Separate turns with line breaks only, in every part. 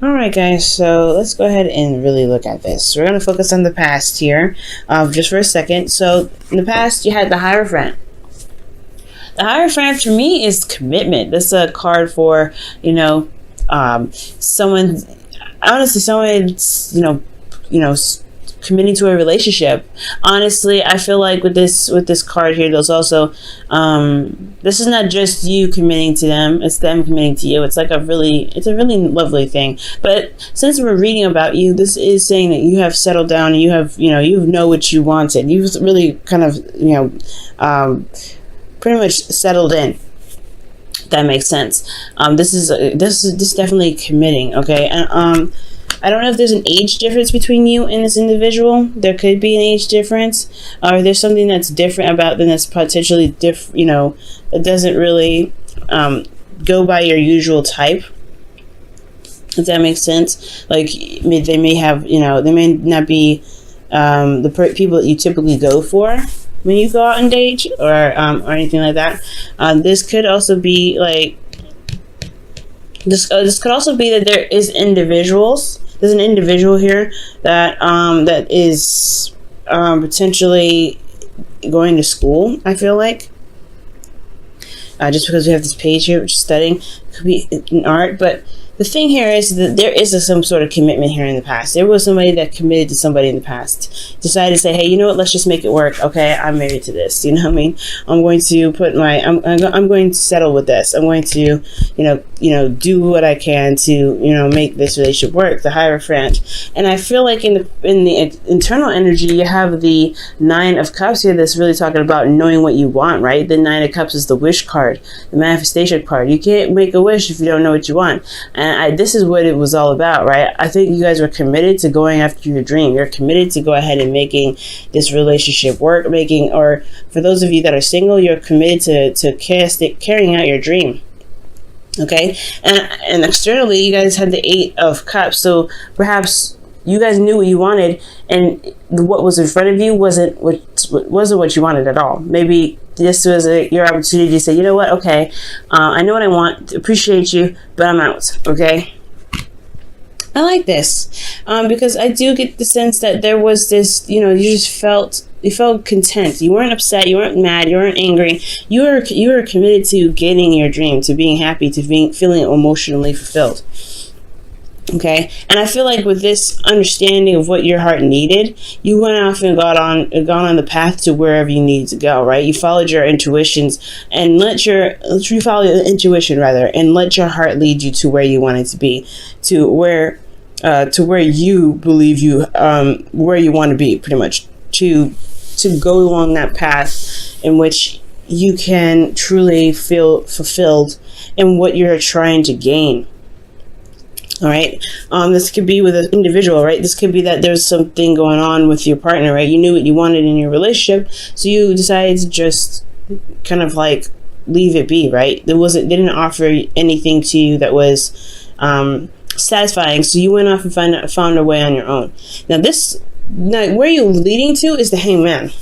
All right, guys, so let's go ahead and really look at this. We're going to focus on the past here just for a second. So in the past, you had the Hierophant. The Hierophant for me is commitment. This is a card for, someone, honestly, someone, committing to a relationship. Honestly, I feel like with this card here, there's also this is not just you committing to them, it's them committing to you. It's a really lovely thing. But since we're reading about you, this is saying that you have settled down and you have, you know what you wanted. You've really kind of, pretty much settled in. That makes sense. This is definitely committing, okay? And I don't know if there's an age difference between you and this individual. There could be an age difference, or there's something that's different about them that's potentially different. That doesn't really go by your usual type. If that makes sense. Like they may have, they may not be the people that you typically go for when you go out and date, or anything like that. This could also be like this could also be that there is individuals. There's an individual here that that is potentially going to school. I feel like just because we have this page here, which is studying, could be in art, but. The thing here is that there is some sort of commitment here in the past. There was somebody that committed to somebody in the past. Decided to say, hey, you know what? Let's just make it work. Okay, I'm married to this. You know what I mean? I'm going to put I'm going to settle with this. I'm going to, do what I can to, make this relationship work. The Hierophant. And I feel like in the internal energy, you have the Nine of Cups here. That's really talking about knowing what you want, right? The Nine of Cups is the wish card, the manifestation card. You can't make a wish if you don't know what you want. And this is what it was all about, right? I think you guys were committed to going after your dream. You're committed to go ahead and making this relationship work, or for those of you that are single, you're committed to carrying out your dream. Okay, and externally, you guys had the Eight of Cups, so perhaps you guys knew what you wanted, and what was in front of you wasn't what you wanted at all. Maybe this was your opportunity to say, you know what, okay, I know what I want, appreciate you, but I'm out, okay? I like this, because I do get the sense that there was this, you felt content. You weren't upset, you weren't mad, you weren't angry. You were committed to getting your dream, to being happy, to feeling emotionally fulfilled. Okay, and I feel like with this understanding of what your heart needed, you went off and gone on the path to wherever you needed to go. Right, you followed your intuitions and let your heart lead you to where you wanted to be, to where you believe where you want to be, pretty much to go along that path in which you can truly feel fulfilled in what you're trying to gain. All right. This could be with an individual, right? This could be that there's something going on with your partner, right? You knew what you wanted in your relationship, so you decided to just kind of like leave it be, right? They didn't offer anything to you that was satisfying, so you went off and found a way on your own. Now, where you're leading to is the Hangman.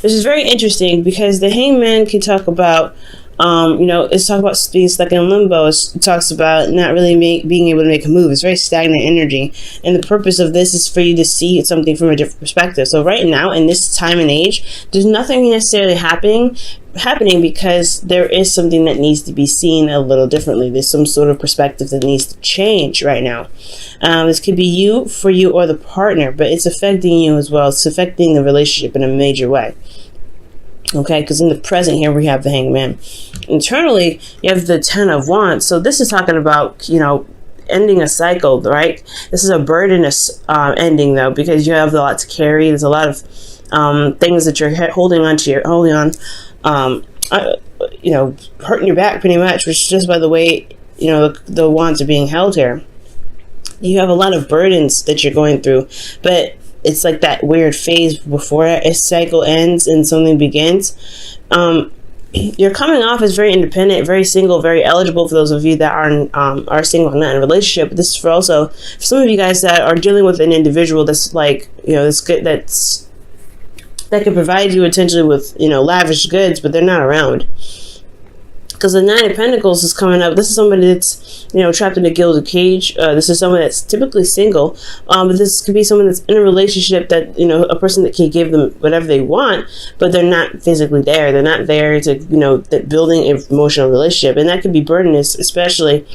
This is very interesting because the Hangman can talk about. It's talking about being stuck in limbo. It talks about not really being able to make a move. It's very stagnant energy. And the purpose of this is for you to see something from a different perspective. So right now, in this time and age, there's nothing necessarily happening because there is something that needs to be seen a little differently. There's some sort of perspective that needs to change right now. This could be for you, or the partner, but it's affecting you as well. It's affecting the relationship in a major way. Okay, because in the present here we have the Hangman. Internally, you have the Ten of Wands. So this is talking about, ending a cycle, right? This is a burdenous ending, though, because you have a lot to carry. There's a lot of things that you're holding on, hurting your back pretty much, which is just by the way, the wands are being held here. You have a lot of burdens that you're going through, but it's like that weird phase before a cycle ends and something begins. You're coming off as very independent, very single, very eligible for those of you that are single and not in a relationship. This is for some of you guys that are dealing with an individual that's like, that's good, that can provide you potentially with, lavish goods, but they're not around. Because the Nine of Pentacles is coming up. This is somebody that's, you know, trapped in a gilded cage. This is someone that's typically single. But this could be someone that's in a relationship that, you know, a person that can give them whatever they want, but they're not physically there. They're not there to, you know, building an emotional relationship. And that could be burdenous, especially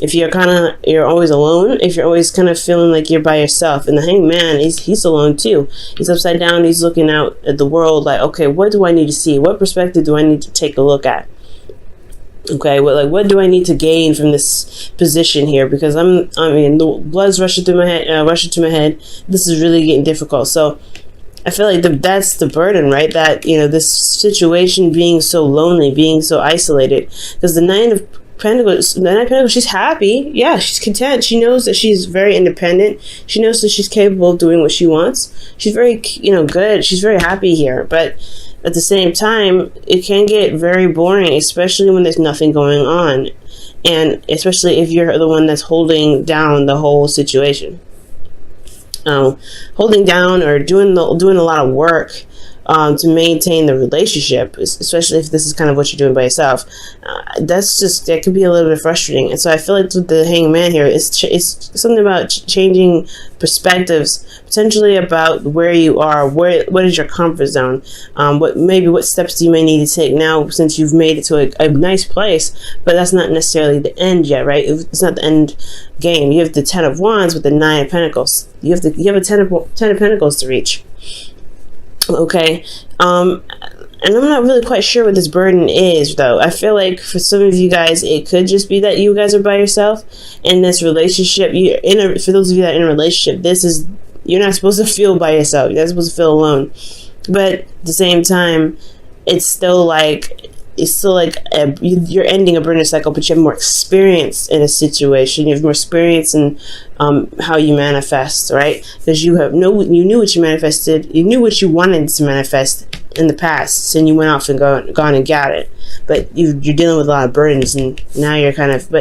if you're always alone, if you're always kind of feeling like you're by yourself. And the Hanged Man, he's alone too. He's upside down. He's looking out at the world like, okay, what do I need to see? What perspective do I need to take a look at? Okay, what do I need to gain from this position here? Because I mean, the blood's rushing through my head. This is really getting difficult. So I feel like that's the burden, right? That, you know, this situation being so lonely, being so isolated. Because the Nine of Pentacles, she's happy. Yeah, she's content. She knows that she's very independent. She knows that she's capable of doing what she wants. She's very, you know, good. She's very happy here. But at the same time, it can get very boring, especially when there's nothing going on. And especially if you're the one that's holding down the whole situation. Holding down or doing a lot of work to maintain the relationship, especially if this is kind of what you're doing by yourself. That could be a little bit frustrating. And so I feel like with the Hanged Man here, it's something about changing perspectives, potentially about where you are, what is your comfort zone, what steps do you may need to take now since you've made it to a nice place, but that's not necessarily the end yet, right? It's not the end game. You have the Ten of Wands with the Nine of Pentacles. You have a Ten of Pentacles to reach. Okay, and I'm not really quite sure what this burden is, though. I feel like for some of you guys, it could just be that you guys are by yourself in this relationship. For those of you that are in a relationship, you're not supposed to feel by yourself. You're not supposed to feel alone. But at the same time, it's still like you're ending a burden cycle, but you have more experience in a situation. You have more experience in how you manifest, right? Because you knew what you manifested. You knew what you wanted to manifest in the past, and you went off and gone and got it. But you're dealing with a lot of burdens, and now you're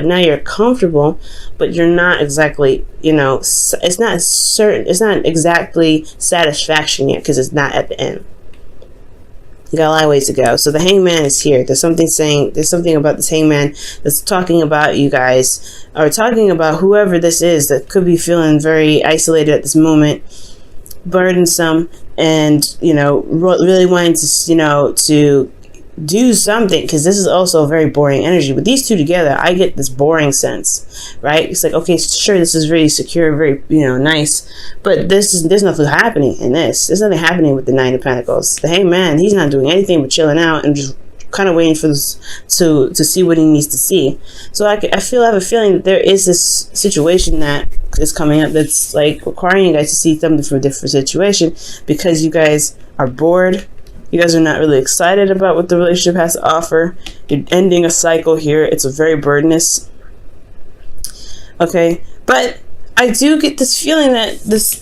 now you're comfortable, but you're not exactly, you know, it's not exactly satisfaction yet, because it's not at the end. You got a lot of ways to go. So the Hanged Man is here. There's something about this Hanged Man that's talking about you guys, or talking about whoever this is that could be feeling very isolated at this moment, burdensome, and, you know, really wanting to, you know, to do something, because this is also a very boring energy. With these two together, I get this boring sense, right? It's like, okay, sure, this is very secure, very, you know, nice, but there's nothing happening in this. There's nothing happening with the Nine of Pentacles. The Hanged Man, he's not doing anything but chilling out and just kind of waiting for this to see what he needs to see. So I have a feeling that there is this situation that is coming up that's like requiring you guys to see something from a different situation, because you guys are bored. You guys are not really excited about what the relationship has to offer. You're ending a cycle here. It's a very burdenous. Okay, but I do get this feeling that this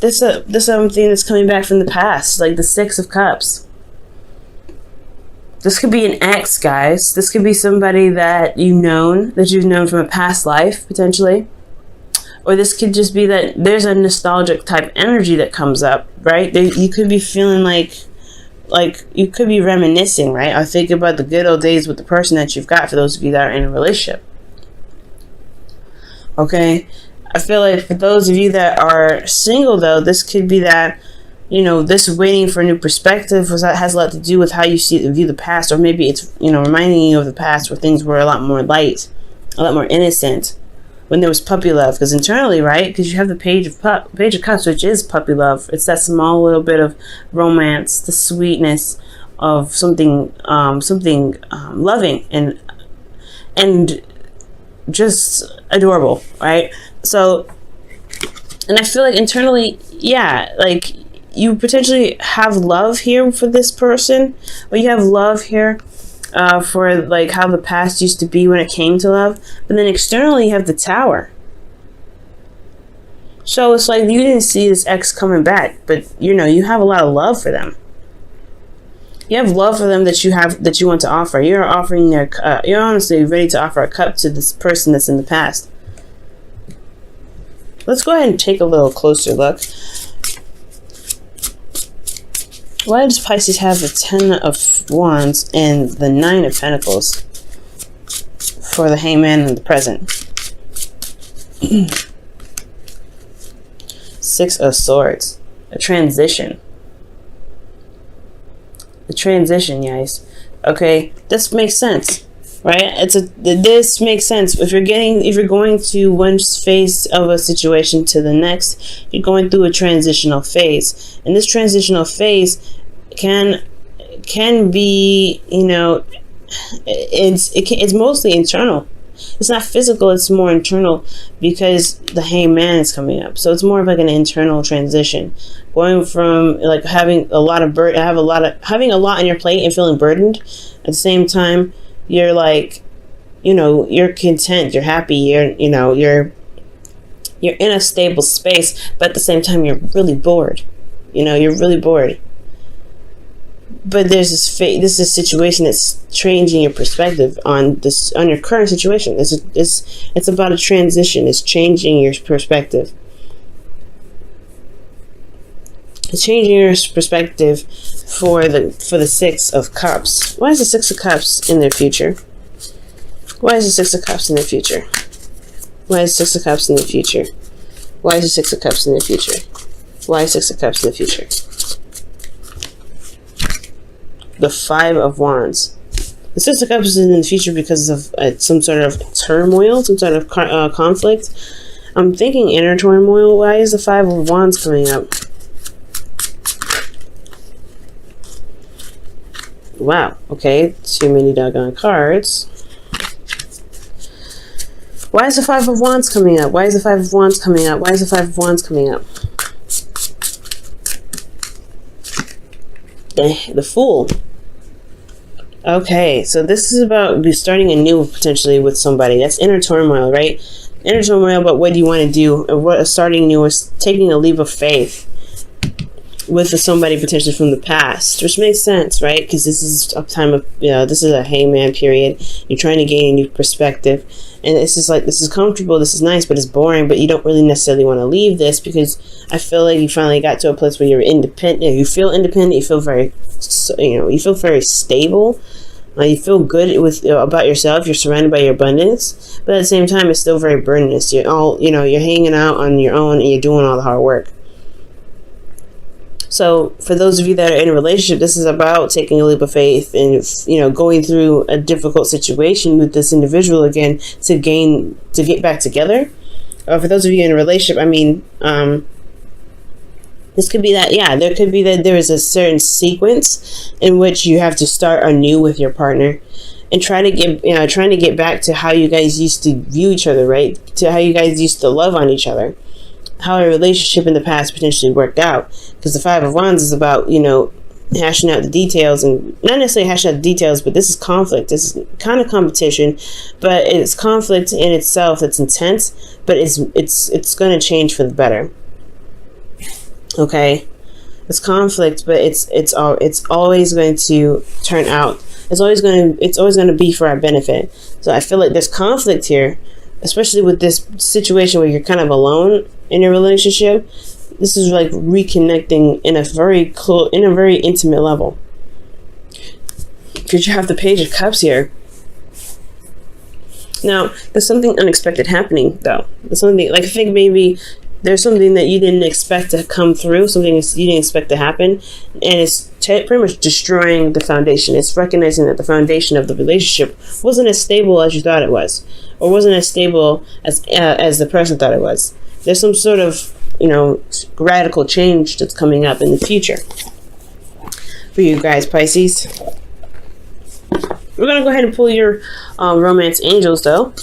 something that's coming back from the past, like the Six of Cups. This could be an ex, guys. This could be somebody that you've known from a past life, potentially. Or this could just be that there's a nostalgic type energy that comes up, right? You could be feeling like you could be reminiscing, right? Or think about the good old days with the person that you've got, for those of you that are in a relationship. Okay? I feel like for those of you that are single, though, this could be that, you know, this waiting for a new perspective has a lot to do with how you view the past, or maybe it's, you know, reminding you of the past where things were a lot more light, a lot more innocent, when there was puppy love. Because internally, right, because you have the Page of Cups, which is puppy love. It's that small little bit of romance, the sweetness of something loving and just adorable, right? So, and I feel like internally, yeah, like you potentially have love here for this person, or you have love here for like how the past used to be when it came to love. But then externally you have the Tower. So it's like you didn't see this ex coming back, but you know, you have a lot of love for them. You have love for them that you want to offer. You're offering you're honestly ready to offer a cup to this person that's in the past. Let's go ahead and take a little closer look. Why does Pisces have the Ten of Wands and the Nine of Pentacles? for the Hangman in the present. Six of Swords. A transition. The transition, guys. Okay, this makes sense, right? This makes sense. If you're going to one phase of a situation to the next, you're going through a transitional phase, and this transitional phase can be, you know, it's mostly internal. It's not physical, it's more internal, because the Hangman is coming up. So it's more of like an internal transition, going from like having a lot on your plate and feeling burdened. At the same time, you're like, you know, you're content, you're happy, you're in a stable space, but at the same time you're really bored. You know, you're really bored. But there's this is a situation that's changing your perspective on your current situation. It's about a transition. It's changing your perspective. It's changing your perspective for the Six of Cups. Why is the Six of Cups in their future? Why is the Six of Cups in their future? Why is the Six of Cups in the future? Why is the Six of Cups in the future? Why is Six of Cups in the future? The Five of Wands. The Six of Cups is in the future because of some sort of turmoil, some sort of conflict. I'm thinking inner turmoil. Why is the Five of Wands coming up? Wow. Okay. Too many doggone cards. Why is the Five of Wands coming up? Why is the Five of Wands coming up? Why is the Five of Wands coming up? The Fool. Okay, so this is about starting anew potentially with somebody. That's inner turmoil, right? Inner turmoil, but what do you want to do? What starting new is taking a leap of faith with somebody potentially from the past, which makes sense, right? Because this is a time of, this is a Hangman period. You're trying to gain a new perspective, and this is comfortable, this is nice, but it's boring. But you don't really necessarily want to leave this, because I feel like you finally got to a place where you're independent. You feel independent. You feel very, you feel very stable. You feel good about yourself. You're surrounded by your abundance, but at the same time, it's still very burdensome. You're hanging out on your own, and you're doing all the hard work. So for those of you that are in a relationship, this is about taking a leap of faith and, going through a difficult situation with this individual again to get back together. For those of you in a relationship, this could be that, there could be that there is a certain sequence in which you have to start anew with your partner and trying to get back to how you guys used to view each other, right? To how you guys used to love on each other. How a relationship in the past potentially worked out. Because the Five of Wands is about, hashing out the details, and not necessarily hashing out the details, but this is conflict. This is kind of competition, but it's conflict in itself. It's intense, but it's going to change for the better. Okay, it's conflict, but it's always going to turn out. It's always going to be for our benefit. So I feel like there's conflict here, especially with this situation where you're kind of alone in your relationship. This is like reconnecting in a very intimate level. Because you have the Page of Cups here. Now, there's something unexpected happening, though. There's something, I think maybe there's something that you didn't expect to come through, something you didn't expect to happen, and it's pretty much destroying the foundation. It's recognizing that the foundation of the relationship wasn't as stable as you thought it was, or wasn't as stable as the person thought it was. There's some sort of, radical change that's coming up in the future for you guys, Pisces. We're going to go ahead and pull your romance angels, though.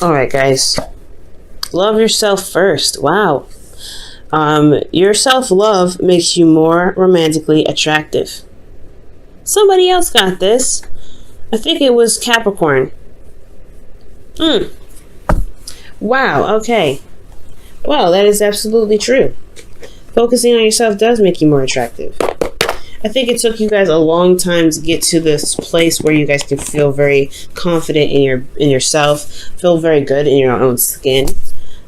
All right, guys. Love yourself first. Wow. Your self-love makes you more romantically attractive. Somebody else got this. I think it was Capricorn. Wow, okay. Well, that is absolutely true. Focusing on yourself does make you more attractive. I think it took you guys a long time to get to this place where you guys can feel very confident in yourself, feel very good in your own skin.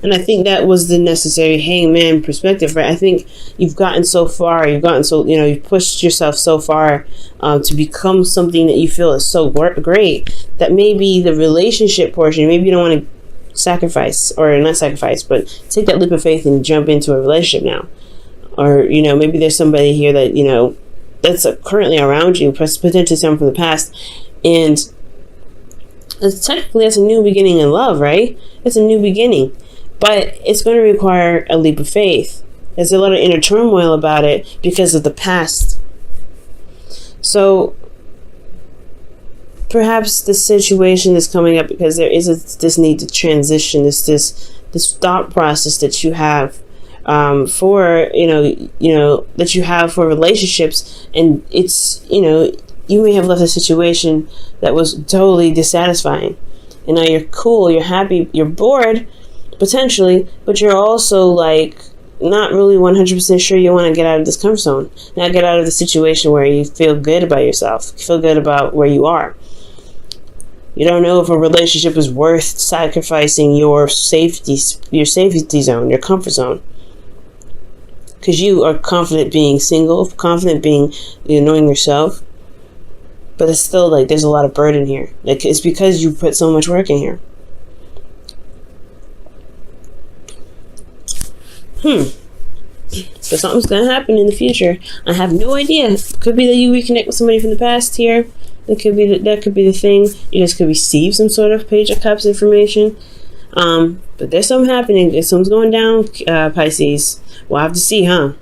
And I think that was the necessary hangman perspective, right? I think you've gotten so far, you've pushed yourself so far to become something that you feel is so great that maybe the relationship portion, maybe you don't want to sacrifice, or not sacrifice, but take that leap of faith and jump into a relationship now. Or, maybe there's somebody here that, that's currently around you, potentially someone from the past, and technically that's a new beginning in love, right? It's a new beginning. But it's going to require a leap of faith. There's a lot of inner turmoil about it because of the past. So perhaps the situation is coming up because there is this need to transition, this thought process that you have for that you have for relationships, and it's you may have left a situation that was totally dissatisfying, and now you're cool, you're happy, you're bored. Potentially, but you're also like not really 100% sure you want to get out of this comfort zone. Not get out of the situation where you feel good about yourself, you feel good about where you are. You don't know if a relationship is worth sacrificing your safety zone, your comfort zone. Because you are confident being single, confident being knowing yourself. But it's still like there's a lot of burden here. Like it's because you put so much work in here. So something's gonna happen in the future. I have no idea. Could be that you reconnect with somebody from the past here. That could be the thing. You guys could receive some sort of Page of Cups information. But there's something happening. There's something's going down, Pisces. We'll have to see, huh?